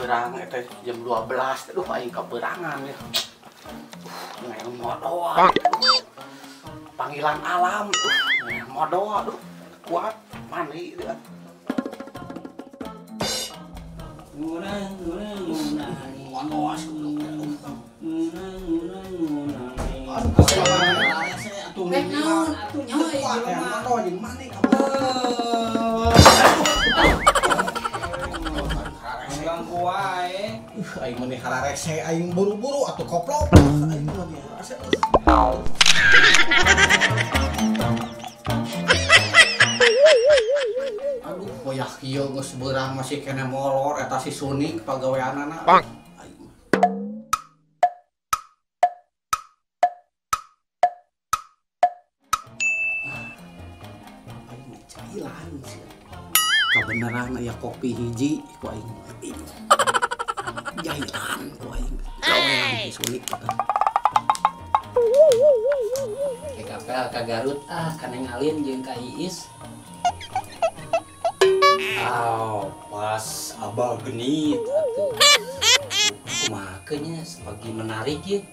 berang eta jam 12. Aduh aing keberangan ya. Ngeung modoh. Panggilan alam tuh. Modoh aduh. Kuat mandi dia. Ngurang Modoh asuh. atuh naon atuh nyoy Modoh jeung mani ganggu wae. Aing mah hararese aing buru-buru atuh koplok. Aing mah biasa. Aduh, boyah kieu geus beurang masih kene molor eta si Suning pagaweanana. Bang. Aing cailan sih. Kebenaran aya kopi hiji ku aing ngerti. Jahitan ku aing. Gawean si Suning eta. Ke kapel ka Garut ka Neng Alin jeung ka Iis. Pas abal genit atuh. Kumaha nya sepagi menarik ya.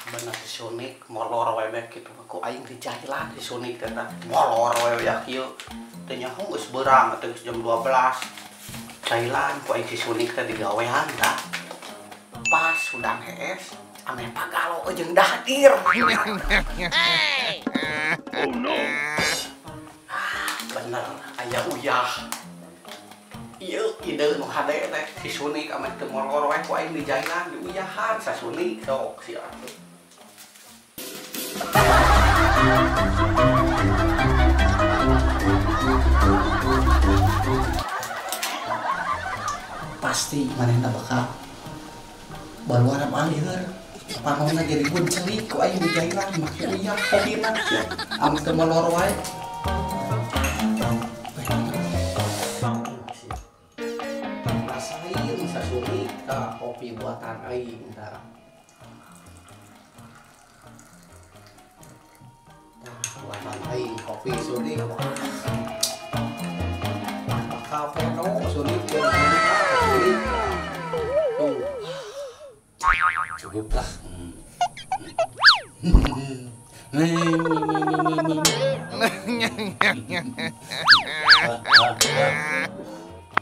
Bener si Suning molor we kitu ku aing di jahilan si Suning eta. Molor we ya kieu. Teu nyaho geus beurang atuh jam 12. Jahilan ku aing si Suning teh digawean tah. Pas udang hees ame pagalo jeung dahdir. Oh no. Bener aya uyah. Ieu ide nu hade teh si Suning ame teu molor we ku aing di jahilan di uyahan sa Suning sok sia. Pasti manehna bakal baluarap aliheur panonna jadi buncelik ku aing di jahilan make uyah kodina am teu molor wae. Rasain sa Suning tah kopi buatan aing tah. Buatan aing kopi Suning. Kafe no Suning jeung Suning. Tuh. Cukup lah.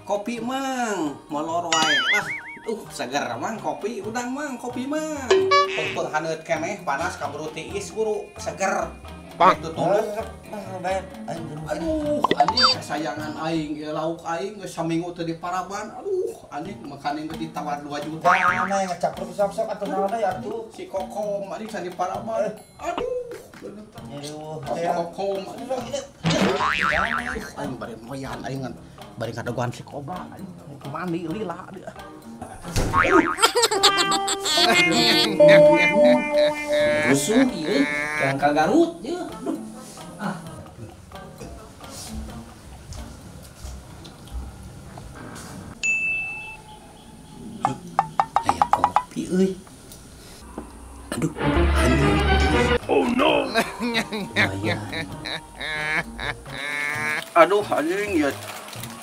Kopi mang molor wae lah. Seger mang kopi udang mang kopi mang. Untuk haneut keneh panas kaburu tiis guru seger. Itu tulung. Aduh, anjing kesayangan aing, lauk aing geus saminggu teu diparaban. Aduh, anjing makane geus ditawar 2 juta. Mana yang ngecapur sok-sok atuh naon deui atuh. Si Kokom anjing sa diparaban. Aduh, bener. Kokom aing bari moyan aing ngan bari kadogoan si Koba aing mandi lila dia. Rusuh ieu yang ka Garut ye. Aduh. Aya kopi euy. Aduh, anjing. Oh no. Aduh, anjing ya.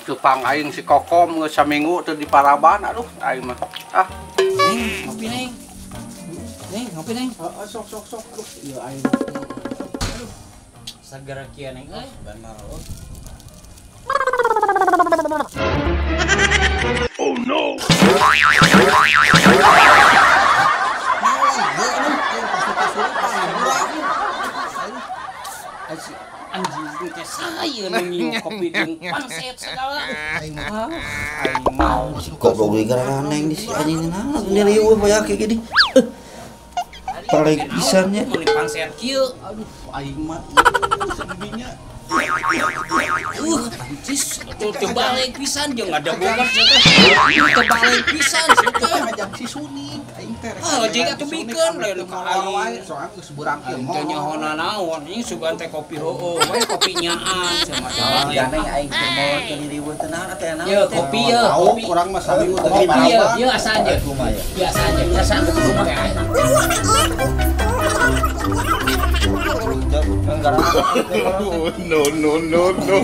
Tupang aing si Kokom geus saminggu teu diparaban. Aduh, aing mah. Neng, ngopi neng. Neng, ngopi neng. Sok. Aduh, ieu aing. Sagara kieu neng euy. Bener. Oh no. Anjing teh saya neng kopi jeung pangset segala. Aing mau Goblok deui gara neng di si anjing naon sendiri eueuh boya kayak gini. Paling pisannya. Mun pangset kieu. aduh aing mah sedihnya. Ancis, terbalik pisan jeung ada bogas teh. Terbalik pisan teh. Ngajak si Suning aing teh. Jeung atuh bikeun lain ka aing. Soalnya geus beurang kieu Teu nyahona naon, ini sugan teh kopi heueuh, we kopi nyaan sama Jangan aing teh mau teu riweuh teh naon teh naon. Ye kopi ye, kopi. Urang mah saminggu teu Kopi ye, diparaban. ye asa aja. Biasa aja, biasa aja ke rumah teh. Enggak lah. No, no, no, no.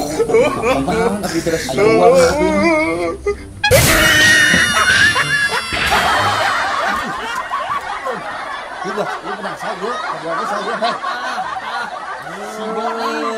Tapi terus keluar tapi. Lu pernah saya, ada saya, heh. Si boleh.